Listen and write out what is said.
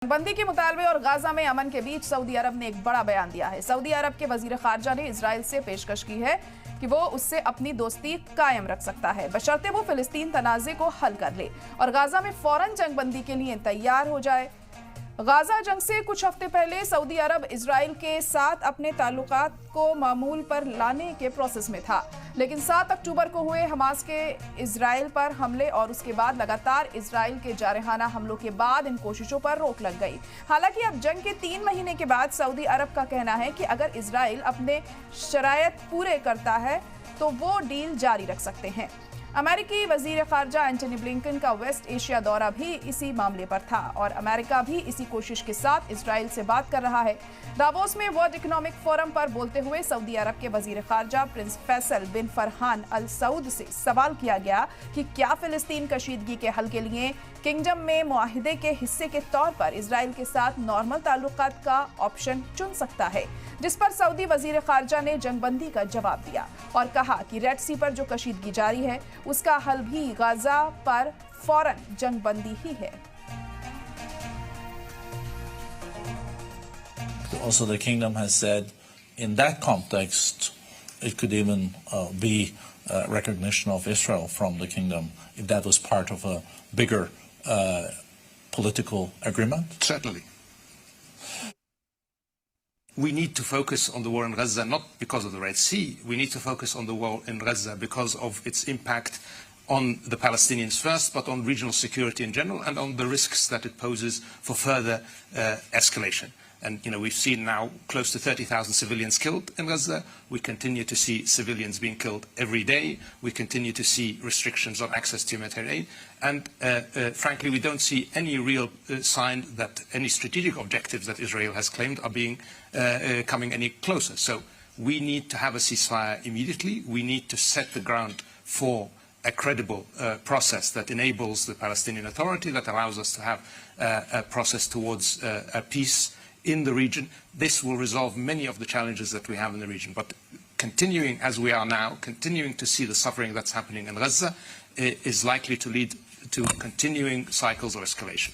बंदी के मुतालबे और गाजा में अमन के बीच सऊदी अरब ने एक बड़ा बयान दिया है। सऊदी अरब के वजीर खारजा ने इजराइल से पेशकश की है कि वो उससे अपनी दोस्ती कायम रख सकता है, बशर्ते वो फिलिस्तीन तनाज़े को हल कर ले और गाजा में फौरन जंग बंदी के लिए तैयार हो जाए। गाजा जंग से कुछ हफ्ते पहले सऊदी अरब इजराइल के साथ अपने ताल्लुकात को मामूल पर लाने के प्रोसेस में था, लेकिन 7 अक्टूबर को हुए हमास के इजराइल पर हमले और उसके बाद लगातार इजराइल के जारहाना हमलों के बाद इन कोशिशों पर रोक लग गई। हालांकि अब जंग के 3 महीने के बाद सऊदी अरब का कहना है कि अगर इजराइल अपने शराइत पूरे करता है तो वो डील जारी रख सकते हैं। अमेरिकी वजीर खारजा एंटनी ब्लिंकन का वेस्ट एशिया दौरा भी इसी मामले पर था और अमेरिका भी इसी कोशिश के साथ इजराइल से बात कर रहा है। दावोस में वर्ल्ड इकोनॉमिक फोरम पर बोलते हुए सऊदी अरब के वजीर खारजा प्रिंस फैसल बिन फरहान अल सऊद से सवाल किया गया कि क्या फिलिस्तीन कशीदगी के हल के लिए किंगडम में मुआहिदे के हिस्से के तौर पर इजराइल के साथ नॉर्मल ताल्लुकात का ऑप्शन चुन सकता है, जिस पर सऊदी वजीर खारजा ने जंगबंदी का जवाब दिया और कहा कि रेड सी पर जो कशीदगी जारी है उसका हल भी गाजा पर फौरन जंगबंदी ही है। Also, the kingdom has said, in that context, it could even be recognition of Israel from the kingdom, if that was part of a bigger political agreement. Certainly. We need to focus on the war in Gaza not because of the Red Sea. We need to focus on the war in Gaza because of its impact on the Palestinians first, but on regional security in general and on the risks that it poses for further escalation. And, you know, we've seen now close to 30,000 civilians killed in Gaza. We continue to see civilians being killed every day. We continue to see restrictions on access to humanitarian aid. And, frankly, we don't see any real sign that any strategic objectives that Israel has claimed are being coming any closer. So we need to have a ceasefire immediately. We need to set the ground for a credible process that enables the Palestinian Authority, that allows us to have a process towards a peace in the region. This will resolve many of the challenges that we have in the region. But continuing as we are now, continuing to see the suffering that's happening in Gaza is likely to lead to continuing cycles of escalation.